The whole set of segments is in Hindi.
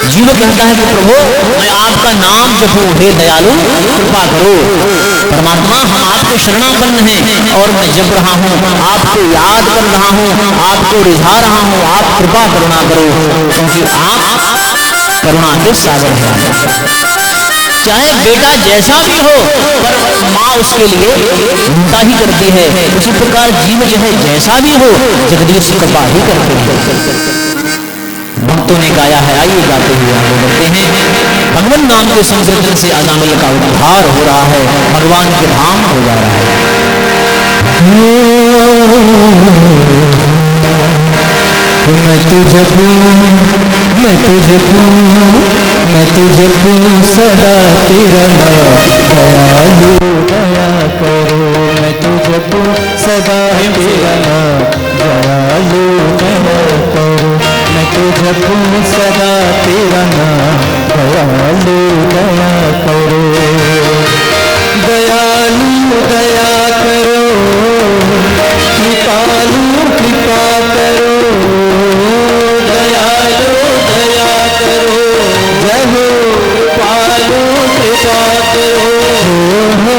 जीव कहता है कि प्रभु मैं आपका नाम जपूं, हे दयालु कृपा करो। परमात्मा हम आपके शरणापन्न हैं और मैं जप रहा हूँ, आपको याद कर रहा हूँ, आपको रिझा रहा हूँ, आप कृपा करुणा करो, क्योंकि आप करुणा के सागर हैं। चाहे बेटा जैसा भी हो पर माँ उसके लिए उल्टा ही करती है, उसी प्रकार जीव चाहे जैसा भी हो जगदीश कृपा ही करते हैं। भक्तों ने गाया है, आइए गाते हुए आगे बढ़ते हैं। भगवान नाम के संकीर्तन से अजामिल का उद्धार हो रहा है, भगवान के धाम हो जा रहा है। मैं तुझे मैं तुझे मैं तुझे सदा तेरा दयालु दया करो। मैं तुझे सदा तेरा दयालु दया करो। मैं तुझे सदा तेरा दयालु दया करो। दयालु दया करो, कृपालु कृपा करो। दयालु दया करो, जय हो कृपालु कृपा करो। हो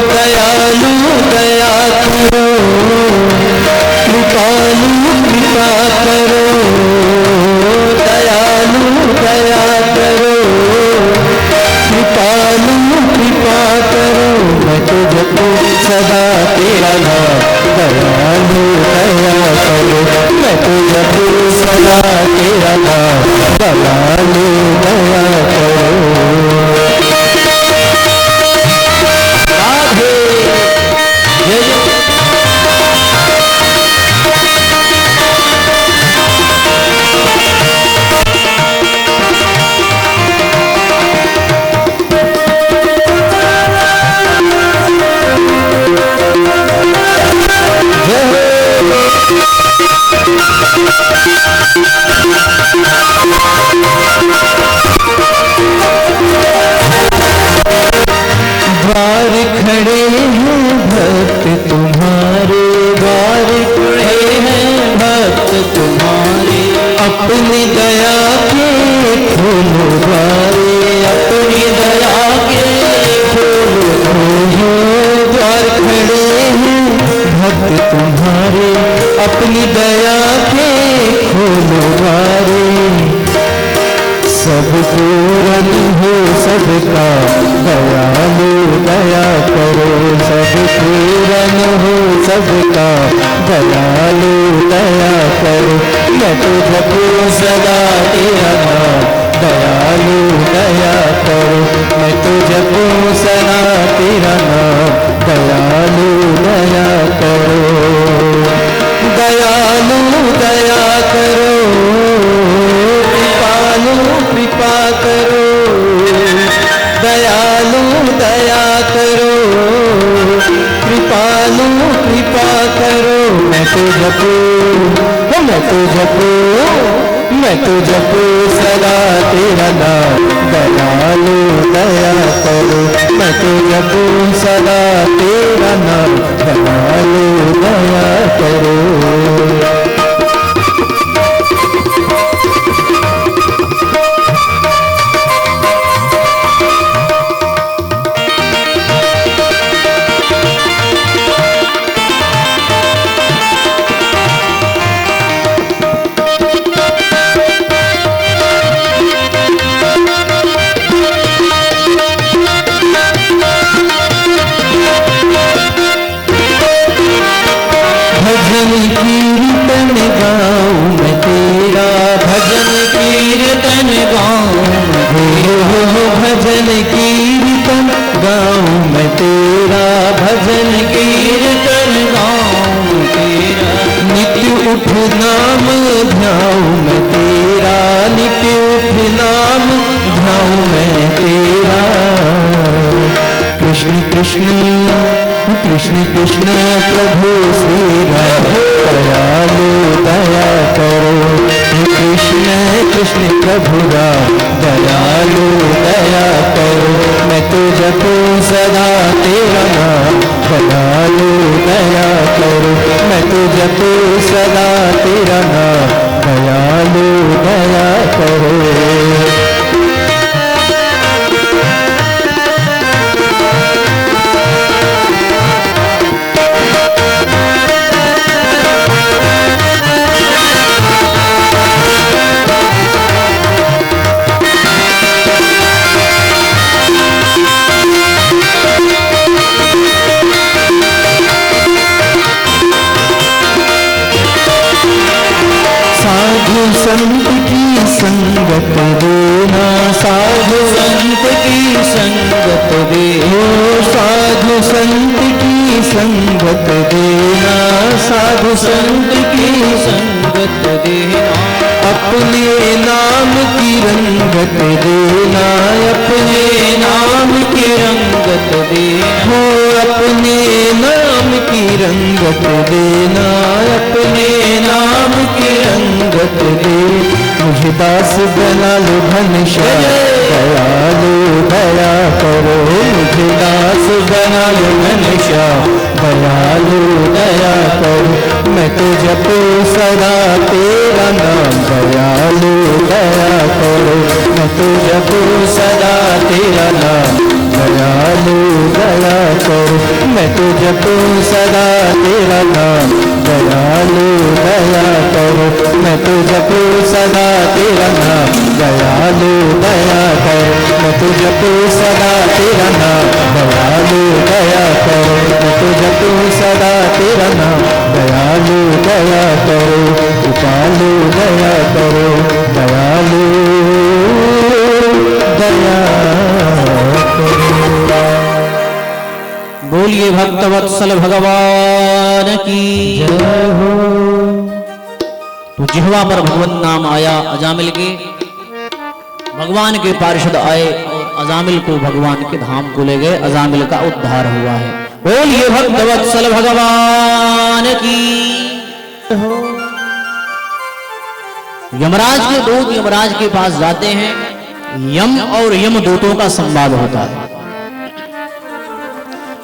दयालु दया करो, कृपालु कृपा करो। दयालु दया करो, कृपालु कृपा करो। मैं तुझको सदा तेरा दयालु दया करो। मैं तुझको सदा तेरा दयालु दया करो। द्वार खड़े हैं भक्त तुम्हारे, द्वार खड़े हैं भक्त तुम्हारे। अपनी दया के खोलो द्वारे, अपनी दया के खोलो। द्वार खड़े हैं भक्त तुम्हारे, अपनी दया के खोलो द्वारे। सब पूरन हो सबका दयालु दया करो। सब पूरन हो सबका दयालु दया करो। मैं तुझको सदा तेरा दयालु दया करो। मैं तुझको सदा तेरा दयालु दया करो। दयालु दया करो, कृपा करो। दयालु दया करो, कृपालु कृपा करो। मैं तुझको सदा तेरा दयालु दया करो। मैं तुझको सदा तेरा दयालु दया करो। कीर्तन गाऊं मैं तेरा, भजन कीर्तन गाऊं मैं। भजन कीर्तन गाऊं मैं तेरा, भजन कीर्तन गाऊं तेरा। नित्य उठ नाम ध्याऊं मैं तेरा, नित्य उठ नाम ध्याऊं मैं तेरा। कृष्ण कृष्ण कृष्ण कृष्ण प्रभु श्री राम, दयालु दया करो। कृष्ण कृष्ण प्रभु राम, दयालु दया करो। मैं तुझको सदा तेरा नाम, दयालु दया करो। मैं तुझको सदा तेरा नाम, दयालु दया करो। देना, साधु संत की संगत दे, साधु संत की संगत देना, साधु संत की संगत देना, अपने नाम की रंगत देना, अपने नाम की रंगत देना, हो अपने नाम की रंगत देना, अपने नाम की रंगत दे। मुझे दास बना लो घनश्याम, दयालु दया करो, मुझे दास बना लो घनश्याम, दयालु दया करो। मैं तो जपू सदा तेरा नाम, दयालु दया करो, मैं तो जपू सदा तेरा नाम, दयालु दया करो, मैं तो जपू सदा तेरा नाम, दयालु दया करो, मैं तो जपू सदा तेरा नाम, दयालु दया करो, मैं तो जपू सदा तेरा नाम, दयालु दया करो, मैं तो जपू सदा तेरा नाम, दयालु दया करो, कृपालु दया करो, दयालु दया करो। बोलिए भक्तवत्सल भगवान की जय हो। तो जिह्वा पर भगवान नाम आया अजामिल के, भगवान के पार्षद आए और अजामिल को भगवान के धाम को ले गए, अजामिल का उद्धार हुआ है। बोलिए भक्तवत्सल भगवान की। यमराज के दूत यमराज के पास जाते हैं, यम और यमदूतों का संवाद होता है।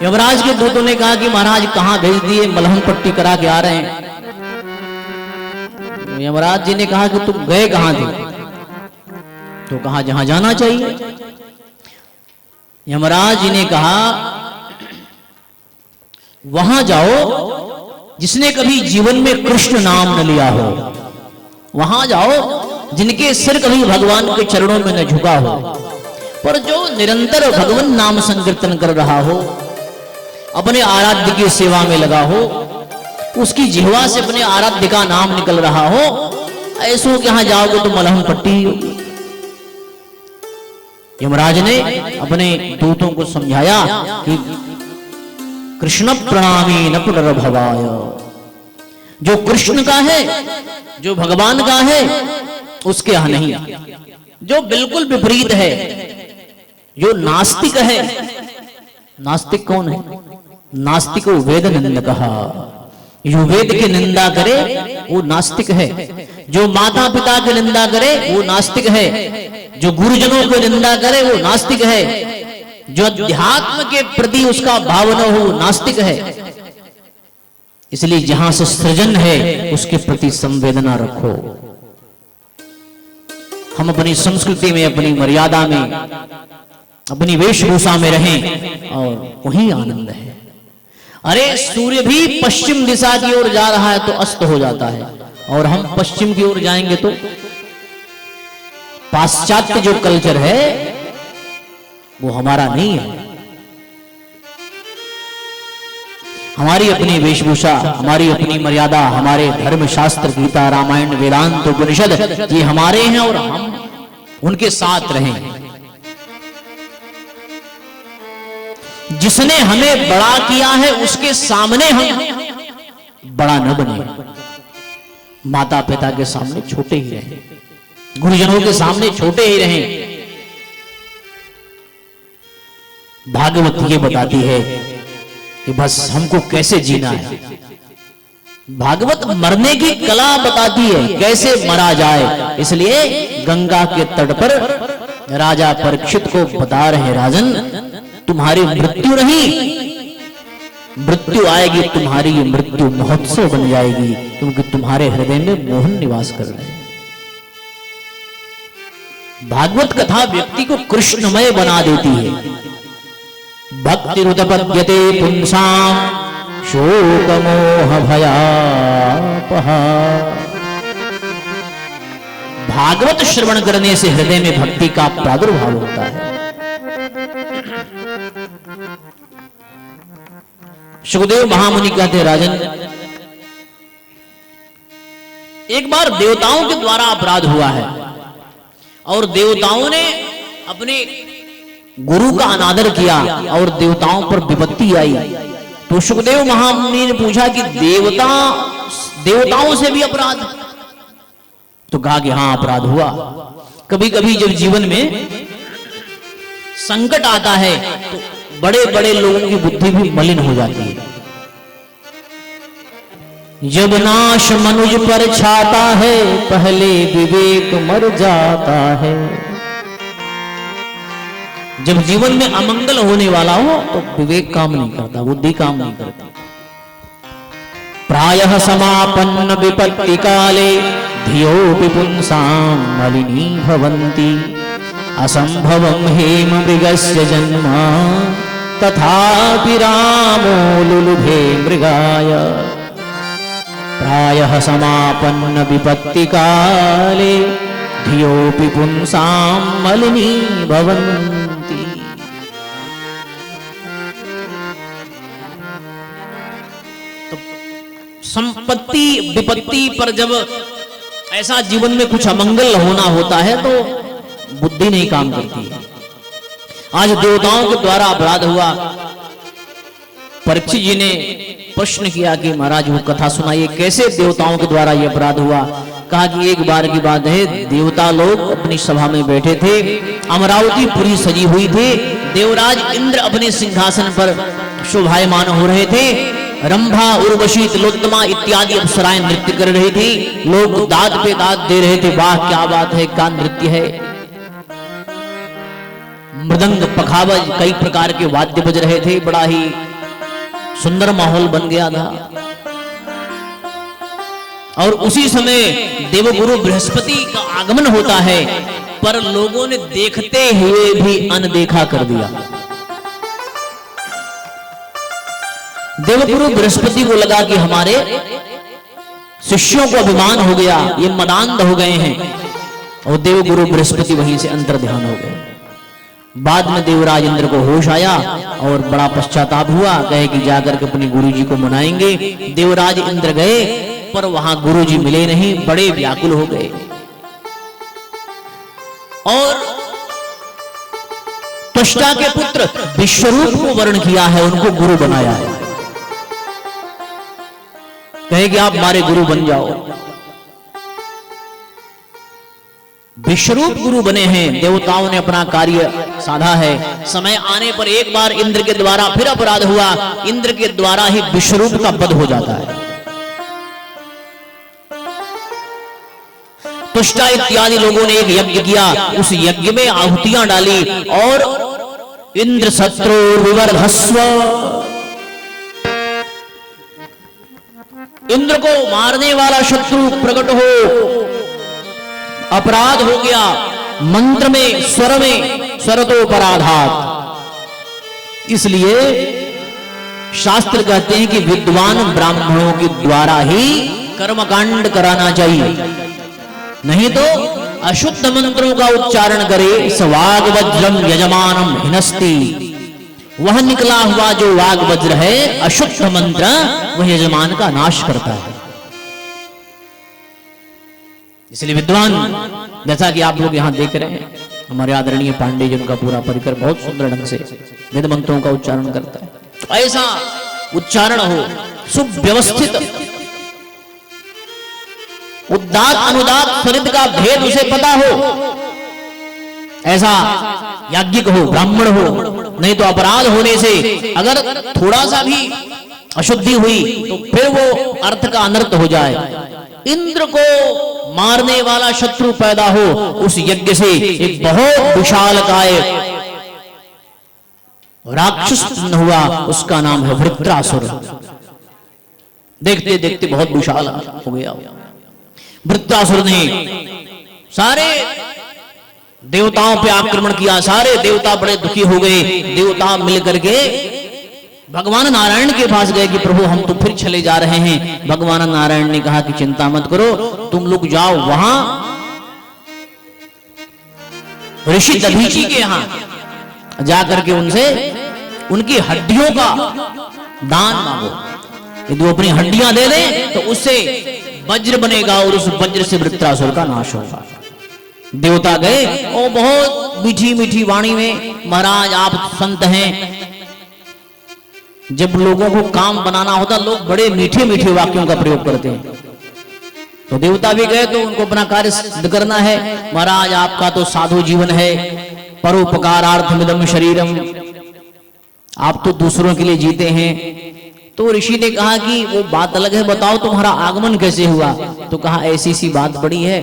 यमराज के दूतों ने कहा कि महाराज कहां भेज दिए, मलहम पट्टी करा के आ रहे हैं। यमराज जी ने कहा कि तुम गए कहां थे? तो कहा जहां जाना चाहिए। यमराज जी ने कहा वहां जाओ जिसने कभी जीवन में कृष्ण नाम न लिया हो, वहां जाओ जिनके सिर कभी भगवान के चरणों में न झुका हो, पर जो निरंतर भगवान नाम संकीर्तन कर रहा हो, अपने आराध्य की सेवा में लगा हो, उसकी जिह्वा से अपने आराध्य का नाम निकल रहा हो, ऐसो के यहां जाओगे तो मलहम पट्टी होगी। यमराज ने अपने दूतों को समझाया कि कृष्ण प्रणामी न पुनर्भवाय, जो कृष्ण का है, जो भगवान का है, उसके यहां नहीं। जो बिल्कुल विपरीत है, जो नास्तिक है, नास्तिक कौन है? नास्तिक को वेद निंदा कहा, जो वेद की निंदा करे वो नास्तिक है, जो माता पिता की निंदा करे वो नास्तिक है, जो गुरुजनों की निंदा करे वो नास्तिक है, जो अध्यात्म के प्रति उसका भाव न हो नास्तिक है। इसलिए जहां से सृजन है उसके प्रति संवेदना रखो। हम अपनी संस्कृति में, अपनी मर्यादा में, अपनी वेशभूषा में रहें और वही आनंद है। अरे सूर्य भी पश्चिम दिशा की ओर जा रहा है तो अस्त हो जाता है, और हम पश्चिम की ओर जाएंगे तो पाश्चात्य जो कल्चर है वो हमारा नहीं है। हमारी अपनी वेशभूषा, हमारी अपनी मर्यादा, हमारे धर्म शास्त्र, गीता, रामायण, वेदांत, उपनिषद, ये हमारे हैं और हम उनके साथ रहें। जिसने हमें बड़ा किया है उसके सामने हम बड़ा न बने, माता पिता के सामने छोटे ही रहें, गुरुजनों के सामने छोटे ही रहें। भागवत ये बताती है कि बस हमको कैसे जीना है। भागवत मरने की कला बताती है, कैसे मरा जाए। इसलिए गंगा के तट पर राजा परीक्षित को बता रहे, राजन तुम्हारी मृत्यु नहीं, मृत्यु आएगी, तुम्हारी ये मृत्यु महोत्सव बन जाएगी, क्योंकि तुम्हारे हृदय में मोहन निवास कर रहे हैं। भागवत कथा व्यक्ति को कृष्णमय बना देती है। भक्ति रुदपद्यते पुंसाम शोक मोह भयापहा। भागवत श्रवण करने से हृदय में भक्ति का प्रादुर्भाव होता है। सुखदेव महामुनि कहते, राजन एक बार देवताओं के द्वारा अपराध हुआ है और देवताओं ने अपने गुरु का अनादर किया और देवताओं पर विपत्ति आई। तो सुखदेव महामुनि ने पूछा कि देवताओं से भी अपराध? तो कहा कि हां, अपराध हुआ। कभी कभी जब जीवन में संकट आता है तो बड़े बड़े लोगों की बुद्धि भी मलिन हो जाती है। जब नाश मनुज पर छाता है, पहले विवेक मर जाता है। जब जीवन में अमंगल होने वाला हो तो विवेक काम नहीं करता, बुद्धि काम नहीं करती। प्रायः समापन्न विपत्ति काले, धियोऽपि पुंसां मलिनी भवन्ति। असंभवं हेम मृगस्य जन्म, तथापि रामो लुलुभे मृगाय। प्रायः समापन्न विपत्ति काले, धियोऽपि पुंसां मलिनी भवन्ति। तो संपत्ति विपत्ति पर जब ऐसा जीवन में कुछ अमंगल होना होता है तो बुद्धि नहीं काम करती है। आज देवताओं के द्वारा अपराध हुआ। परीक्षित जी ने प्रश्न किया कि महाराज वो कथा सुनाइए, कैसे देवताओं के द्वारा ये अपराध हुआ। कहा कि एक बार की बात है, देवता लोग अपनी सभा में बैठे थे, अमरावती पूरी सजी हुई थी, देवराज इंद्र अपने सिंहासन पर शोभायमान हो रहे थे, रंभा उर्वशी तिलोत्तमा इत्यादि अप्सराएं नृत्य कर रही थी, लोग दाद पे दाद दे रहे थे, वाह क्या बात है, क्या नृत्य है। मृदंग पखावज कई प्रकार के वाद्य बज रहे थे, बड़ा ही सुंदर माहौल बन गया था। और उसी समय देवगुरु बृहस्पति का आगमन होता है, पर लोगों ने देखते हुए भी अनदेखा कर दिया। देवगुरु बृहस्पति को लगा कि हमारे शिष्यों को अभिमान हो गया, ये मदान्ध हो गए हैं, और देवगुरु बृहस्पति वहीं से अंतर्ध्यान हो गए। बाद में देवराज इंद्र को होश आया और बड़ा पश्चाताप हुआ, कहे कि जाकर के अपने गुरुजी को मनाएंगे। देवराज इंद्र गए पर वहां गुरुजी मिले नहीं, बड़े व्याकुल हो गए और त्वष्टा के पुत्र विश्वरूप को वर्ण किया है, उनको गुरु बनाया है। कहे कि आप हमारे गुरु बन जाओ। विश्वरूप गुरु बने हैं, देवताओं ने अपना कार्य साधा है। समय आने पर एक बार इंद्र के द्वारा फिर अपराध हुआ, इंद्र के द्वारा ही विश्वरूप का वध हो जाता है। तुष्टा इत्यादि लोगों ने एक यज्ञ किया, उस यज्ञ में आहुतियां डाली और इंद्र शत्रु विवर्धस्व, इंद्र को मारने वाला शत्रु प्रकट हो, अपराध हो गया। मंत्र में स्वरतोपराधात, इसलिए शास्त्र कहते हैं कि विद्वान ब्राह्मणों के द्वारा ही कर्मकांड कराना चाहिए, नहीं तो अशुद्ध मंत्रों का उच्चारण करे। सवाग वज्रम यजमानम हिनस्ति, वह निकला हुआ जो वाग वज्र है अशुद्ध मंत्र, वह यजमान का नाश करता है। इसलिए विद्वान, जैसा कि आप लोग यहां देख रहे हैं, हमारे आदरणीय पांडे जी का पूरा परिकर बहुत सुंदर ढंग से वेद मंत्रों का उच्चारण करता है। तो ऐसा उच्चारण हो, सुव्यवस्थित, उदात अनुदात स्वरित का भेद उसे पता हो, ऐसा याज्ञिक हो, ब्राह्मण हो। नहीं तो अपराध होने से अगर थोड़ा सा भी अशुद्धि हुई तो फिर वो अर्थ का अनर्थ हो जाए। इंद्र को मारने वाला शत्रु पैदा हो, उस यज्ञ से एक बहुत विशालकाय राक्षस हुआ, उसका नाम है वृत्रासुर। देखते देखते बहुत विशाल हो गया। वृत्रासुर ने सारे देवताओं पे आक्रमण किया, सारे देवता बड़े दुखी हो गए। देवता मिलकर के भगवान नारायण के पास गए कि प्रभु हम तो फिर चले जा रहे हैं। भगवान नारायण ने कहा कि चिंता मत करो, तुम लोग जाओ वहां ऋषि दधीची के यहां जाकर के उनसे उनकी हड्डियों का दान मांगो। यदि वो अपनी हड्डियां दे दें तो उससे वज्र बनेगा और उस वज्र से वृत्रासुर का नाश होगा। देवता गए और बहुत मीठी मीठी वाणी में, महाराज आप संत हैं, जब लोगों को काम बनाना होता लोग बड़े मीठे मीठे वाक्यों का प्रयोग करते हैं। तो देवता भी गए तो उनको अपना कार्य सिद्ध करना है। महाराज आपका तो साधु जीवन है, परोपकारार्थमिदं शरीरम, आप तो दूसरों के लिए जीते हैं। तो ऋषि ने कहा कि वो बात अलग है, बताओ तुम्हारा आगमन कैसे हुआ? तो कहा ऐसी सी बात बड़ी है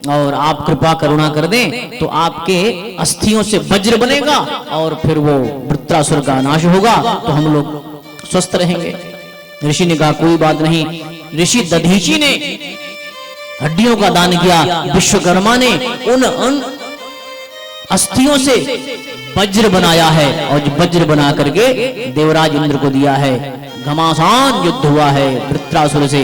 और आप कृपा करुणा कर दें तो आपके अस्थियों से वज्र बनेगा और फिर वो वृत्रासुर का नाश होगा तो हम लोग स्वस्थ रहेंगे। ऋषि ने कहा कोई बात नहीं। ऋषि दधीची ने हड्डियों का दान किया, विश्वकर्मा ने उन अस्थियों से वज्र बनाया है और वज्र बना करके देवराज इंद्र को दिया है। घमासान युद्ध हुआ है वृत्रासुर से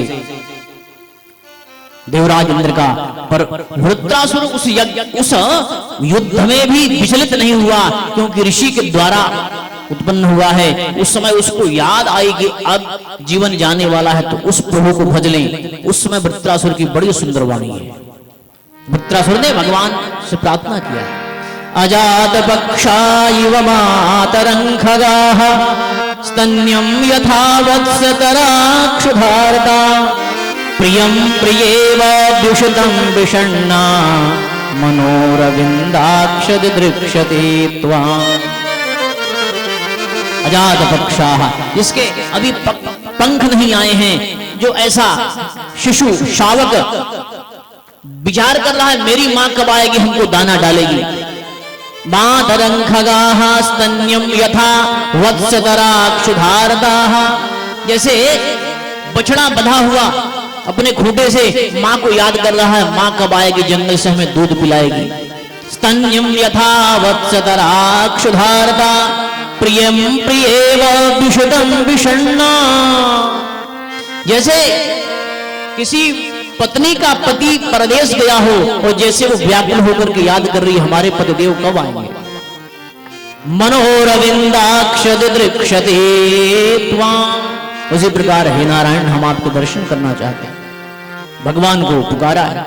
देवराज इंद्र का, पर वृत्रासुर उस युद्ध में भी विचलित नहीं हुआ, क्योंकि ऋषि के द्वारा उत्पन्न हुआ है। उस समय उसको याद आई कि अब जीवन जाने वाला है तो उस प्रभु को भज लें। उस समय वृत्रासुर की बड़ी सुंदर वाणी है। वृत्रासुर ने भगवान से प्रार्थना किया, अजात पक्षा इव मातरं खगाः स्तन्यं यथा वत्सतराक्षुधार्ता प्रियं प्रियेव द्युषितं विषण्णा मनोरविन्दाक्षद दृक्षते त्वाम्। अजात पक्षाः, जिसके अभी पंख नहीं आए हैं, जो ऐसा शिशु शावक विचार कर रहा है मेरी मां कब आएगी, हमको दाना डालेगी। मातरं खगाः स्तन्यं यथा वत्सतराक्षुधारताः, जैसे बछड़ा बंधा हुआ अपने खूंटे से मां को याद कर रहा है, मां कब आएगी, जंगल से हमें दूध पिलाएगी। स्तन्यं यथा वत्सतराक्षुधारता प्रियं प्रियेव द्युषितं विषण्णा, जैसे किसी पत्नी का पति परदेश गया हो और जैसे वो व्याकुल होकर के याद कर रही है हमारे पतिदेव कब आएंगे। मनोरविंदाक्षद दृक्षते त्वाम्, उसी प्रकार हे नारायण हम आपको दर्शन करना चाहते हैं। भगवान को पुकारा है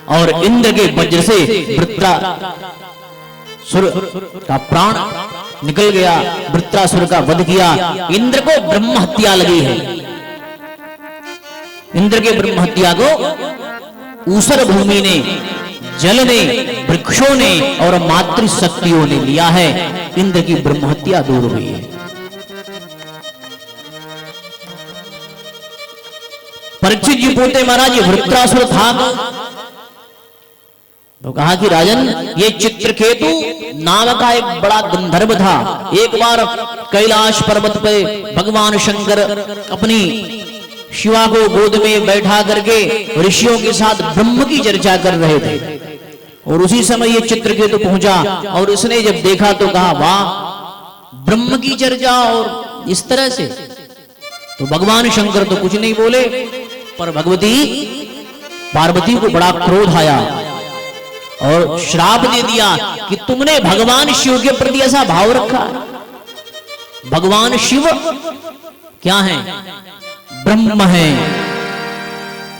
और इंद्र के वज्र से वृत्रासुर का प्राण निकल गया, वृत्रासुर का वध किया। इंद्र को ब्रह्म हत्या लगी है। इंद्र के ब्रह्म हत्या को ऊसर भूमि ने, जल ने, वृक्षों ने और मातृशक्तियों ने लिया है। इंद्र की ब्रह्म हत्या दूर हुई है। परीक्षित जी पूछते महाराज ये वृत्रासुर था तो कहा कि राजन ये चित्रकेतु नाम का एक बड़ा गंधर्व था। एक बार कैलाश पर्वत पे भगवान शंकर अपनी शिवा को गोद में बैठा करके ऋषियों के साथ ब्रह्म की चर्चा कर रहे थे और उसी समय ये चित्रकेतु पहुंचा और उसने जब देखा तो कहा वाह ब्रह्म की चर्चा और इस तरह से। तो भगवान शंकर तो कुछ नहीं बोले, पर भगवती पार्वती को बड़ा क्रोध आया और श्राप दे दिया कि तुमने भगवान शिव के प्रति ऐसा भाव रखा। भगवान शिव क्या है? ब्रह्म है,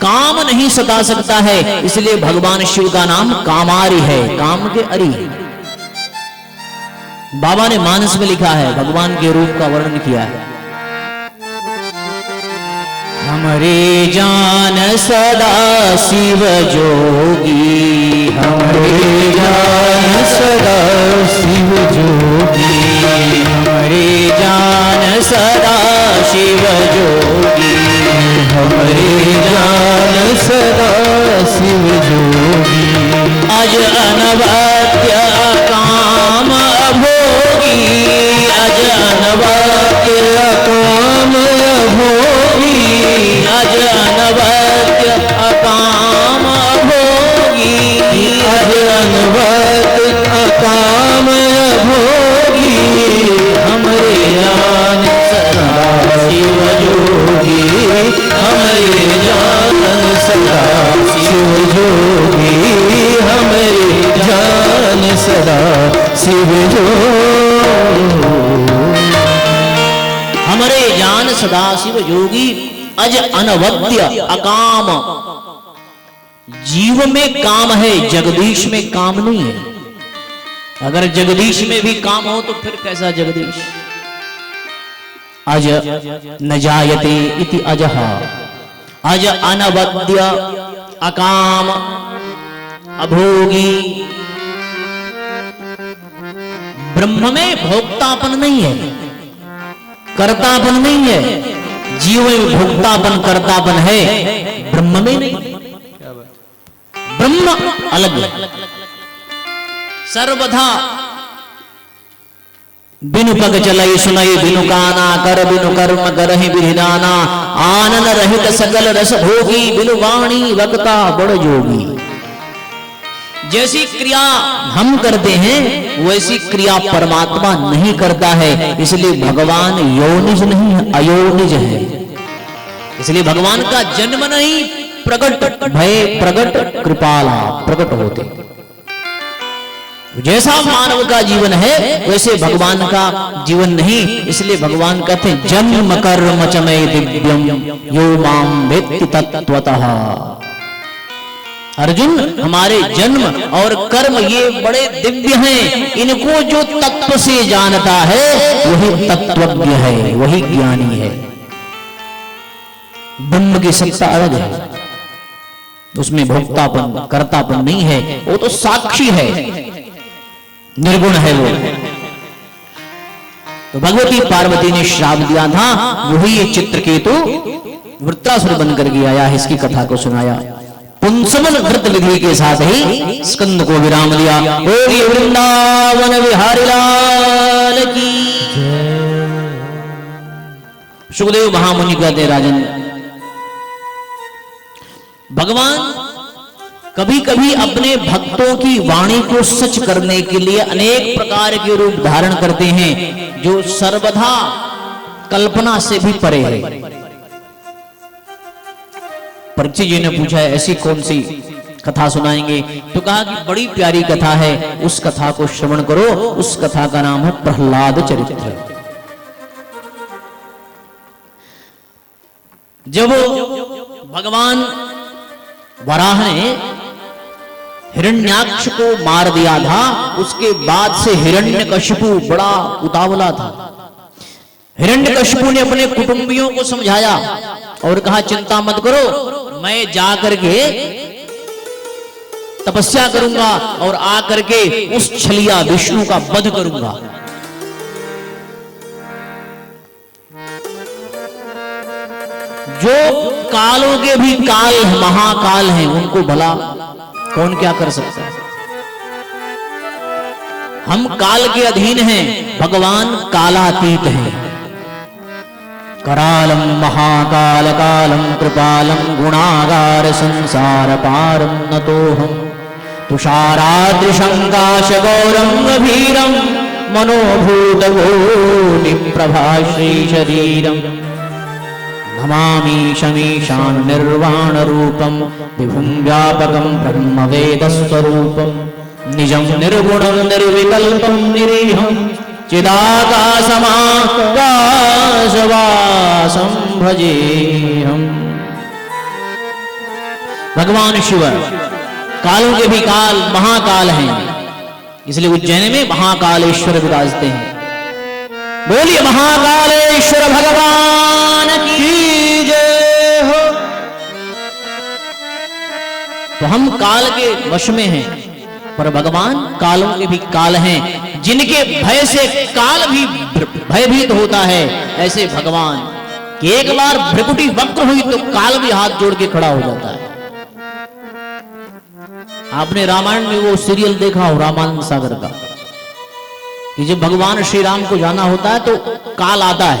काम नहीं सता सकता है, इसलिए भगवान शिव का नाम कामारी है, काम के अरि। बाबा ने मानस में लिखा है, भगवान के रूप का वर्णन किया है। हमरे जान सदा शिव जोगी, हमरे जान सदा शिव जोगी, हमरे जान सदा शिव जोगी, हमरे जान सदा शिव जोगी। अज अनवद्य काम भोगी, अज अनवद्य काम भोगी, अज अनवद्य अकाम भोगी, अज अनवद्य अकाम भोगी। हमरे जान सदा शिव जोगी, हमरे जान सदा शिव जोगी, हमरे जान सदा शिव जोगी। हमरे जान सदा शिव जोगी, अज अनवद्य अकाम जीव में काम है, जगदीश में काम नहीं है। अगर जगदीश में भी काम हो तो फिर कैसा जगदीश? अज न जायते इति अजः, अज अनवद्य अकाम अभोगी। ब्रह्म में भोक्तापन नहीं है, कर्तापन नहीं है। जीव में भोक्तापन कर्तापन है, ब्रह्म में नहीं। ब्रह्म अलग है। सर्वधा बिनु पग चलई सुनई बिनु काना, कर बिनु कर्म करहि विधिनाना। आनंद रहित सकल रस भोगी, बिनु वाणी वक्ता बड़ जोगी। जैसी क्रिया हम करते हैं वैसी क्रिया परमात्मा नहीं करता है। इसलिए भगवान योनिज नहीं है, अयोनिज है। इसलिए भगवान का जन्म नहीं, प्रकट भय प्रकट कृपाला प्रकट होते। जैसा मानव का जीवन है वैसे भगवान का जीवन नहीं। इसलिए भगवान कहते हैं जन्म कर्म च मे दिव्यम यो माम वेत्ति तत्त्वतः। अर्जुन, हमारे जन्म और कर्म ये बड़े दिव्य हैं। इनको जो तत्व से जानता है वही तत्वज्ञ है, वही ज्ञानी है। ब्रह्म की सत्ता अलग है, उसमें भोक्तापन कर्तापन नहीं है। वो तो साक्षी है, निर्गुण है वो। तो भगवती पार्वती ने श्राप दिया था, वही ये चित्रकेतु वृत्रासुर बनकर के आया है। इसकी कथा को सुनाया। पुंसवन व्रत विधि के साथ ही स्कंद को विराम दिया। बोलिए वृंदावन बिहारी लाल की। सुखदेव महामुनि कहते राजन, भगवान कभी कभी अपने भक्तों की वाणी को सच करने के लिए अनेक प्रकार के रूप धारण करते हैं, जो सर्वथा कल्पना से भी परे है। परीक्षित जी ने पूछा ऐसी कौन सी कथा सुनाएंगे? तो कहा कि बड़ी प्यारी कथा है, उस कथा को श्रवण करो। उस कथा का नाम है प्रहलाद चरित्र। जब भगवान वराह ने हिरण्याक्ष को मार दिया था, उसके बाद से हिरण्यकशिपु बड़ा उतावला था। हिरण्यकशिपु ने अपने कुटुंबियों को समझाया और कहा चिंता मत करो, मैं जाकर के तपस्या करूंगा और आकर के उस छलिया विष्णु का वध करूंगा। जो कालों के भी काल महाकाल हैं, उनको भला कौन क्या कर सकता है? हम काल के अधीन हैं, भगवान कालातीत हैं। करालम महाकाल कालम कृपालम गुणागार संसार पारम नतोहम तुषाराद्रिशंकाश गौरम गभीरम मनोभूत भूमि प्रभाश्री शरीरम नमामि शमीशान निर्वाण रूपम विभुं व्यापकम ब्रह्म वेद स्वरूपम निजं निर्गुणं निर्विकल्पं निरीहं चिदाकाशमाकाशवासं भजेहम्। भगवान शिव कालों के भी काल महाकाल हैं, इसलिए उज्जैन में महाकालेश्वर विराजते हैं। बोलिए महाकालेश्वर भगवान की जय हो। तो हम काल के वश में हैं, पर भगवान कालों के भी काल हैं। जिनके भय से काल भी भयभीत होता है, ऐसे भगवान कि एक बार भ्रिकुटी वक्र हुई तो काल भी हाथ जोड़ के खड़ा हो जाता है। आपने रामायण में वो सीरियल देखा हो रामानंद सागर का, कि जब भगवान श्री राम को जाना होता है तो काल आता है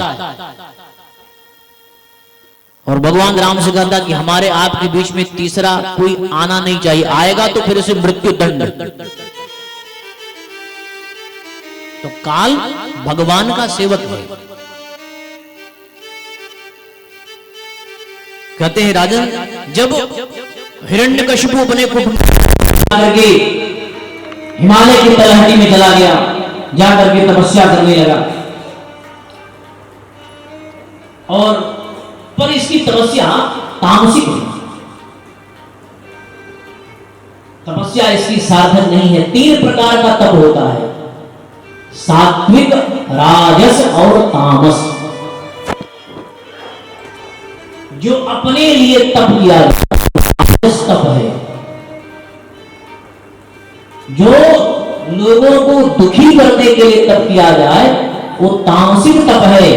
और भगवान राम से कहता कि हमारे आपके बीच में तीसरा कोई आना नहीं चाहिए, आएगा तो फिर उसे मृत्यु दंड। तो काल भगवान का सेवक है। कहते हैं राजन, जब हिरण्यकशिपु अपने कुटुंब करके हिमालय की तलहटी में चला गया, जाकर के तपस्या करने लगा, और पर इसकी तपस्या तामसिक है। तपस्या इसकी सार्थक नहीं है। 3 प्रकार का तप होता है, सात्विक, राजस और तामस। जो अपने लिए तप किया राजस तप है, जो लोगों को दुखी करने के लिए तप किया जाए वो तामसिक तप है,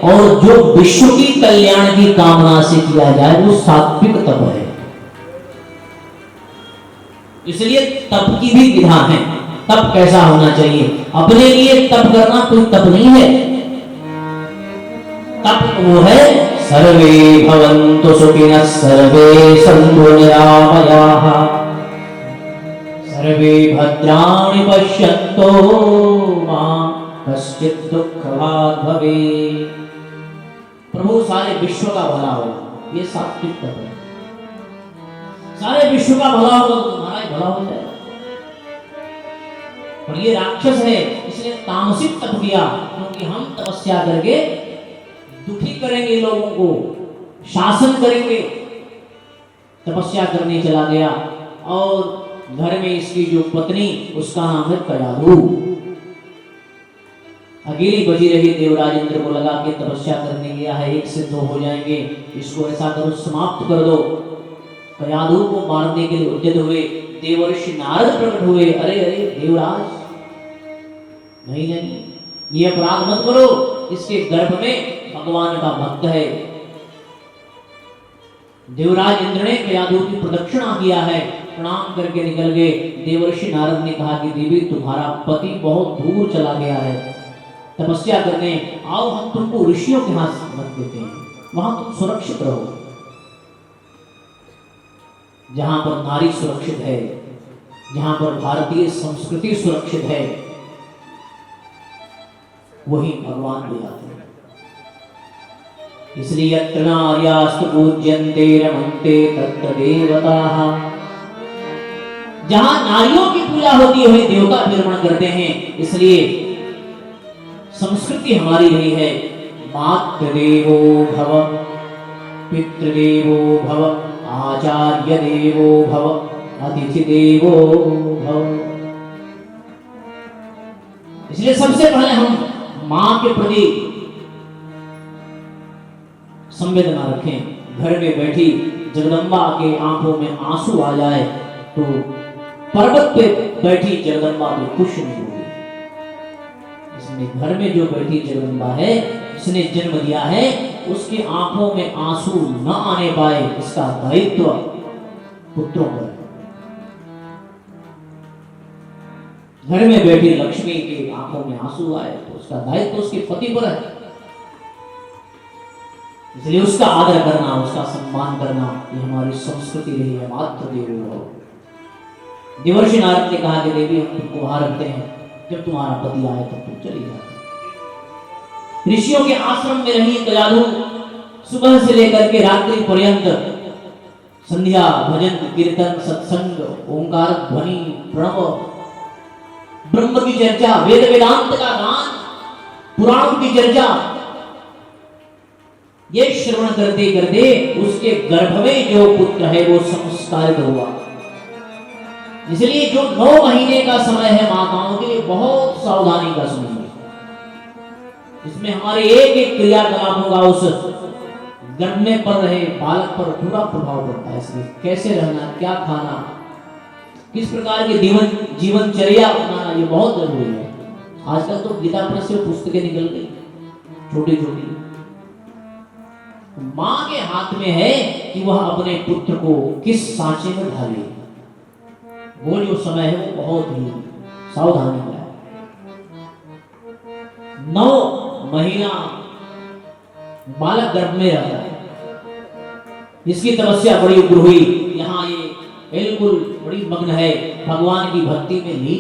और जो विश्व की कल्याण की कामना से किया जाए वो सात्विक तप है। इसलिए तप की भी विधा है। तप कैसा होना चाहिए? अपने लिए तप करना कोई तप नहीं है। तप वो है सर्वे भवन्तु सुखिनः सर्वे सन्तु निरामयाः सर्वे भद्राणि पश्यन्तु मा कश्चित् दुःखभाग् भवेत्। प्रभु सारे विश्व का भला हो, ये सात्विक तप है। सारे विश्व का भला होगा तो तुम्हारा ही भला हो जाएगा। और ये राक्षस है, इसने तामसिक तप किया, क्योंकि हम तपस्या करके दुखी करेंगे लोगों को, शासन करेंगे। तपस्या करने चला गया और घर में इसकी जो पत्नी, उसका नाम है कयाधु, अकेली बची रही। देवराज इंद्र को लगा कि तपस्या करने गया है, 1 से 2 हो जाएंगे, इसको ऐसा करो समाप्त कर दो। कयाधु को मारने के लिए उद्यत हुए। देवर्षि नारद प्रकट हुए। अरे अरे देवराज, नहीं नहीं, ये अपराध मत करो, इसके गर्भ में भगवान का भक्त है। देवराज इंद्र ने कयाधु की प्रदक्षिणा किया है, प्रणाम करके निकल गए। देवर्षि नारद ने कहा कि देवी, तुम्हारा पति बहुत दूर चला गया है तपस्या करने, आओ हम तुमको ऋषियों के हाथ रख देते हैं, वहां तुम सुरक्षित रहो। जहां पर नारी सुरक्षित है, जहां पर भारतीय संस्कृति सुरक्षित है, वही भगवान भी आते हैं। इसलिए यत्र नार्यास्तु पूज्यन्ते रमन्ते तत्र देवताः। जहां नारियों की पूजा होती है वही देवता निर्माण करते हैं। इसलिए संस्कृति हमारी रही है, मातृदेवो भव, पितृदेवो भव, आचार्य देवो भव, अतिथि देवो भव। इसलिए सबसे पहले हम मां के प्रति संवेदना रखें। घर में बैठी जगदम्बा के आंखों में आंसू आ जाए तो पर्वत पे बैठी जगदम्बा भी खुश नहीं होगी। इसलिए घर में जो बैठी जगदम्बा है, जिसने जन्म दिया है, उसकी आंखों में आंसू न आने पाए, इसका दायित्व पुत्रों पर है। घर में बैठी लक्ष्मी की आंखों में आंसू आए तो उसका दायित्व उसके पति पर है। इसलिए उसका आदर करना, उसका सम्मान करना, ये हमारी संस्कृति रही है। मातृ देवो भव। देवर्षि नारद ने कहा कि देवी, हम तुमको वहां रखते हैं, जब तुम्हारा पति आए तब तुम चली जाओ। ऋषियों के आश्रम में रही कयाधु सुबह से लेकर के रात्रि पर्यंत संध्या, भजन, कीर्तन, सत्संग, ओंकार ध्वनि, प्रणव, ब्रह्म की चर्चा, वेद वेदांत का गान, पुराणों की चर्चा, ये श्रवण करते करते उसके गर्भ में जो पुत्र है वो संस्कारित हुआ। इसलिए जो 9 महीने का समय है माताओं के लिए बहुत सावधानी का समय है। इसमें हमारे एक एक क्रियाकलापों का उस गर्भ में पड़ रहे बालक पर पूरा प्रभाव पड़ता है। इसलिए कैसे रहना, क्या खाना, किस प्रकार के जीवनचर्या अपनाना, ये बहुत जरूरी है। आजकल तो गीता प्रेस से पुस्तकें निकल गई छोटी छोटी। मां के हाथ में है कि वह अपने पुत्र को किस सांचे में ढाले। वो जो समय है वो बहुत ही सावधानी का है। 9 महीना बालक गर्भ में रहता है। इसकी तपस्या बड़ी उग्र हुई। यहाँ ये बिल्कुल बड़ी मग्न है, भगवान की भक्ति में लीन है।